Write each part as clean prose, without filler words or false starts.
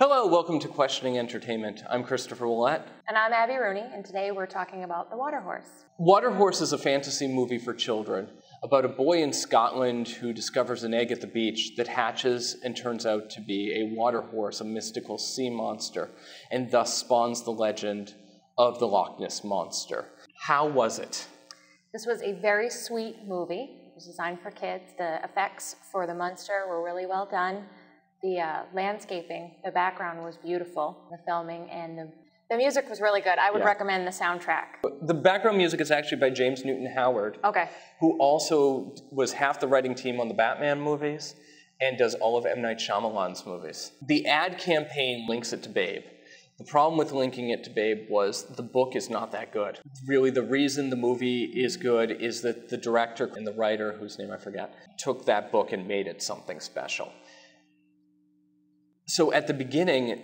Hello, welcome to Questioning Entertainment. I'm Christopher Willett. And I'm Abby Rooney, and today we're talking about The Water Horse. Water Horse is a fantasy movie for children about a boy in Scotland who discovers an egg at the beach that hatches and turns out to be a water horse, a mystical sea monster, and thus spawns the legend of the Loch Ness Monster. How was it? This was a very sweet movie. It was designed for kids. The effects for the monster were really well done. The landscaping, the background was beautiful, the filming, and the music was really good. I would recommend the soundtrack. The background music is actually by James Newton Howard, who also was half the writing team on the Batman movies and does all of M. Night Shyamalan's movies. The ad campaign links it to Babe. The problem with linking it to Babe was the book is not that good. Really, the reason the movie is good is that the director and the writer, whose name I forget, took that book and made it something special. So at the beginning,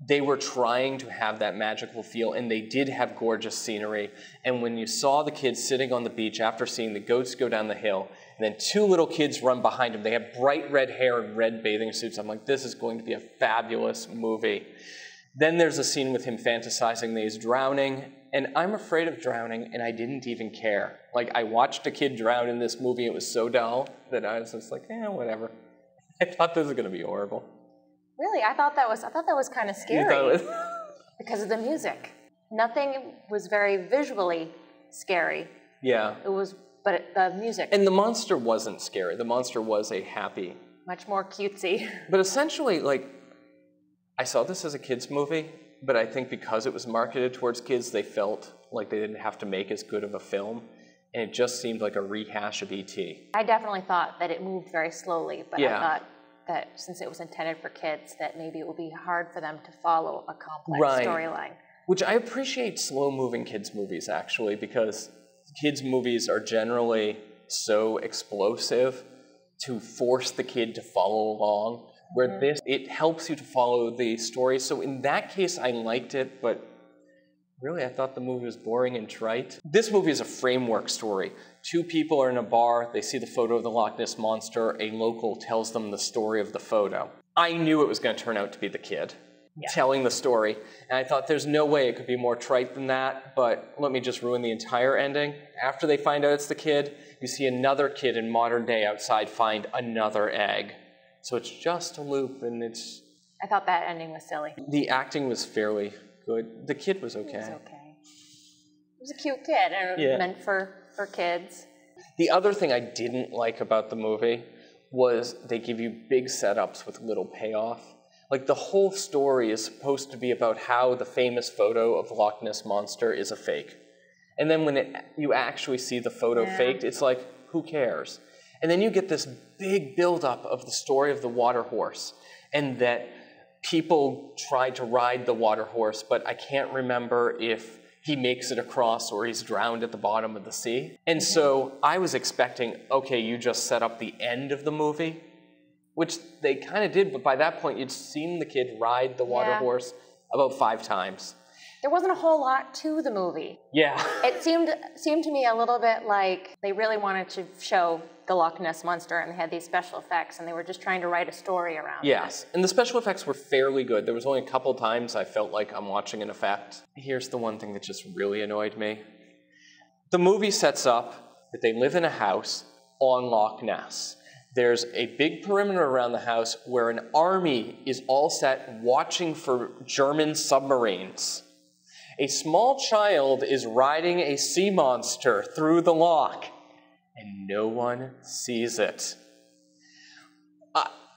they were trying to have that magical feel, and they did have gorgeous scenery. And when you saw the kids sitting on the beach after seeing the goats go down the hill, and then two little kids run behind them, they have bright red hair and red bathing suits. I'm like, this is going to be a fabulous movie. Then there's a scene with him fantasizing that he's drowning, and I'm afraid of drowning, and I didn't even care. Like, I watched a kid drown in this movie, it was so dull that I was just like, whatever. I thought this was going to be horrible. Really? I thought that was kind of scary. You thought it was... because of the music. Nothing was very visually scary. Yeah. But the music. And the monster wasn't scary. The monster was a happy. Much more cutesy. But essentially, like, I saw this as a kid's movie, but I think because it was marketed towards kids, they felt like they didn't have to make as good of a film. And it just seemed like a rehash of E.T. I definitely thought that it moved very slowly, but I thought that since it was intended for kids, that maybe it would be hard for them to follow a complex storyline. Which I appreciate slow-moving kids' movies, actually, because kids' movies are generally so explosive to force the kid to follow along, where it helps you to follow the story. So in that case, I liked it, but really, I thought the movie was boring and trite. This movie is a framework story. Two people are in a bar, they see the photo of the Loch Ness Monster, a local tells them the story of the photo. I knew it was going to turn out to be the kid telling the story, and I thought there's no way it could be more trite than that, but let me just ruin the entire ending. After they find out it's the kid, you see another kid in modern day outside find another egg. So it's just a loop, and it's... I thought that ending was silly. The acting was fairly good. The kid was okay. It was okay. It was a cute kid, and it was meant for kids. The other thing I didn't like about the movie was they give you big setups with little payoff. Like, the whole story is supposed to be about how the famous photo of Loch Ness Monster is a fake. And then when you actually see the photo faked, it's like, who cares? And then you get this big buildup of the story of the water horse, and that people tried to ride the water horse, but I can't remember if he makes it across or he's drowned at the bottom of the sea. And so I was expecting, okay, you just set up the end of the movie, which they kind of did, but by that point you'd seen the kid ride the water horse about 5 times. There wasn't a whole lot to the movie. Yeah. It seemed to me a little bit like they really wanted to show the Loch Ness Monster, and they had these special effects, and they were just trying to write a story around it. And the special effects were fairly good. There was only a couple times I felt like I'm watching an effect. Here's the one thing that just really annoyed me. The movie sets up that they live in a house on Loch Ness. There's a big perimeter around the house where an army is all set watching for German submarines. A small child is riding a sea monster through the loch, and no one sees it.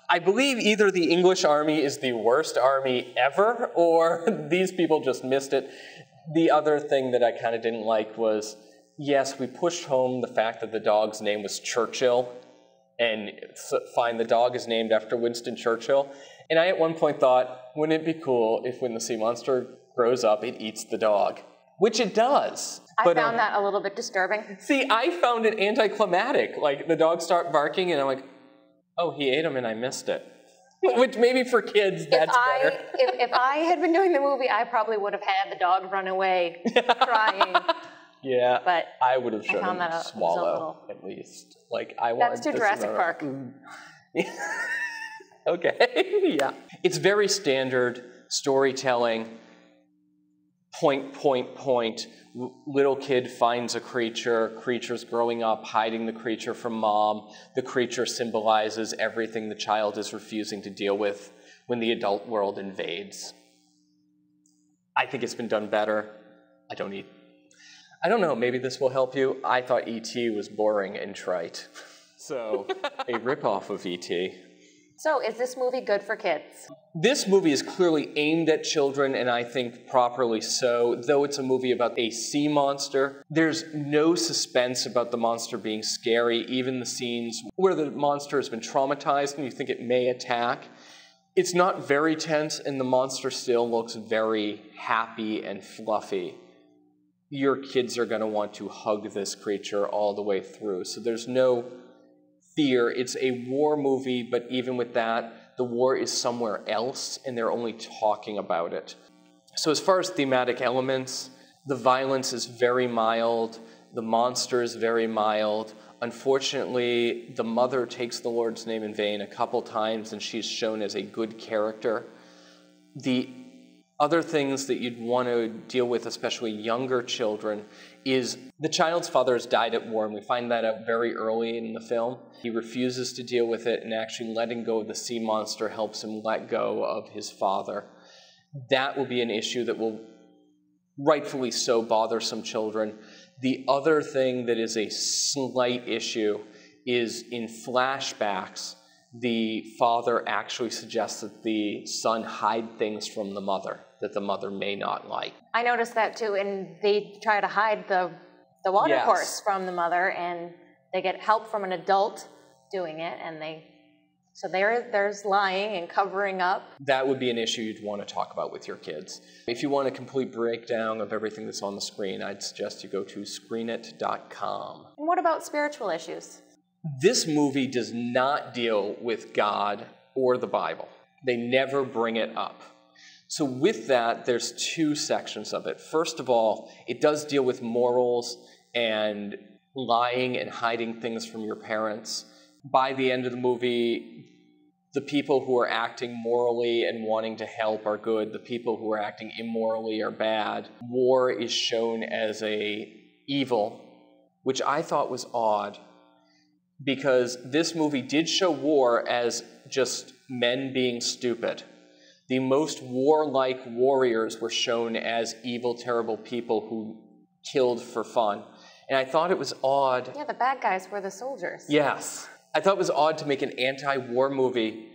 I believe either the English army is the worst army ever, or these people just missed it. The other thing that I kind of didn't like was, yes, we pushed home the fact that the dog's name was Churchill, and fine, the dog is named after Winston Churchill. And I at one point thought, wouldn't it be cool if when the sea monster grows up, it eats the dog? Which it does. I found that a little bit disturbing. See, I found it anticlimactic. Like, the dogs start barking, and I'm like, oh, he ate him and I missed it. Which maybe for kids, that's better. If I had been doing the movie, I probably would have had the dog run away crying. Yeah, but I would have shown him swallow, at least. Like, I wanted That's to Jurassic Park. Okay, yeah. It's very standard storytelling. Point, point, point. Little kid finds a creature. Creature's growing up, hiding the creature from mom. The creature symbolizes everything the child is refusing to deal with when the adult world invades. I think it's been done better. I don't know, maybe this will help you. I thought E.T. was boring and trite. So, a ripoff of E.T. So, is this movie good for kids? This movie is clearly aimed at children, and I think properly so. Though it's a movie about a sea monster, there's no suspense about the monster being scary. Even the scenes where the monster has been traumatized and you think it may attack, it's not very tense, and the monster still looks very happy and fluffy. Your kids are going to want to hug this creature all the way through. So there's no fear. It's a war movie, but even with that, the war is somewhere else, and they're only talking about it. So as far as thematic elements, the violence is very mild. The monster is very mild. Unfortunately, the mother takes the Lord's name in vain a couple times, and she's shown as a good character. The other things that you'd want to deal with, especially younger children, is the child's father has died at war, and we find that out very early in the film. He refuses to deal with it, and actually letting go of the sea monster helps him let go of his father. That will be an issue that will rightfully so bother some children. The other thing that is a slight issue is in flashbacks, the father actually suggests that the son hide things from the mother that the mother may not like. I noticed that too, and they try to hide the watercourse from the mother, and they get help from an adult doing it, and so there's lying and covering up. That would be an issue you'd want to talk about with your kids. If you want a complete breakdown of everything that's on the screen, I'd suggest you go to screenit.com. And what about spiritual issues? This movie does not deal with God or the Bible. They never bring it up. So with that, there's two sections of it. First of all, it does deal with morals and lying and hiding things from your parents. By the end of the movie, the people who are acting morally and wanting to help are good. The people who are acting immorally are bad. War is shown as a evil, which I thought was odd, because this movie did show war as just men being stupid. The most warlike warriors were shown as evil, terrible people who killed for fun. And I thought it was odd. Yeah, the bad guys were the soldiers. Yes. I thought it was odd to make an anti-war movie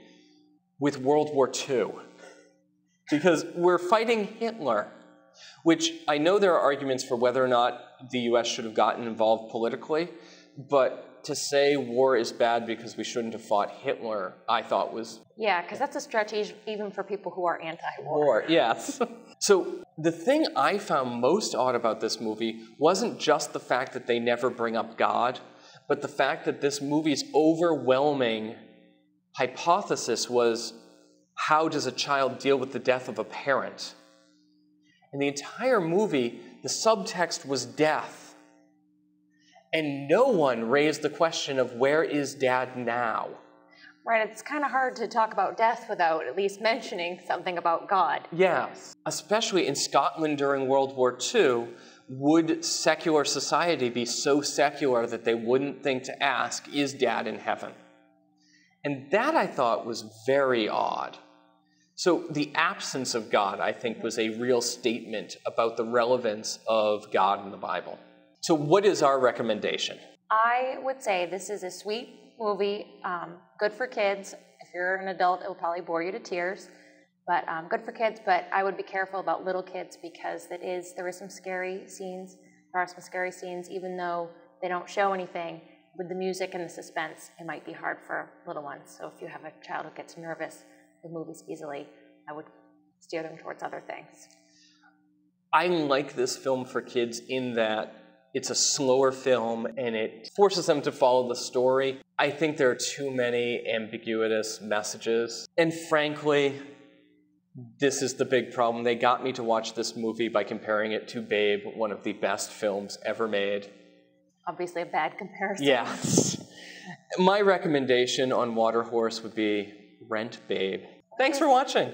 with World War II. Because we're fighting Hitler, which I know there are arguments for whether or not the US should have gotten involved politically, but to say war is bad because we shouldn't have fought Hitler, I thought was... Yeah, because that's a stretch even for people who are anti-war. War, yes. So the thing I found most odd about this movie wasn't just the fact that they never bring up God, but the fact that this movie's overwhelming hypothesis was, how does a child deal with the death of a parent? In the entire movie, the subtext was death. And no one raised the question of, where is Dad now? Right, it's kind of hard to talk about death without at least mentioning something about God. Yes, especially in Scotland during World War II, would secular society be so secular that they wouldn't think to ask, is Dad in heaven? And that, I thought, was very odd. So the absence of God, I think, was a real statement about the relevance of God in the Bible. So what is our recommendation? I would say this is a sweet movie, good for kids. If you're an adult, it will probably bore you to tears, but good for kids. But I would be careful about little kids, because there is some scary scenes. There are some scary scenes, even though they don't show anything. With the music and the suspense, it might be hard for little ones. So if you have a child who gets nervous with movies easily, I would steer them towards other things. I like this film for kids in that it's a slower film and it forces them to follow the story. I think there are too many ambiguous messages. And frankly, this is the big problem. They got me to watch this movie by comparing it to Babe, one of the best films ever made. Obviously a bad comparison. Yes. My recommendation on Water Horse would be Rent Babe. Thanks for watching.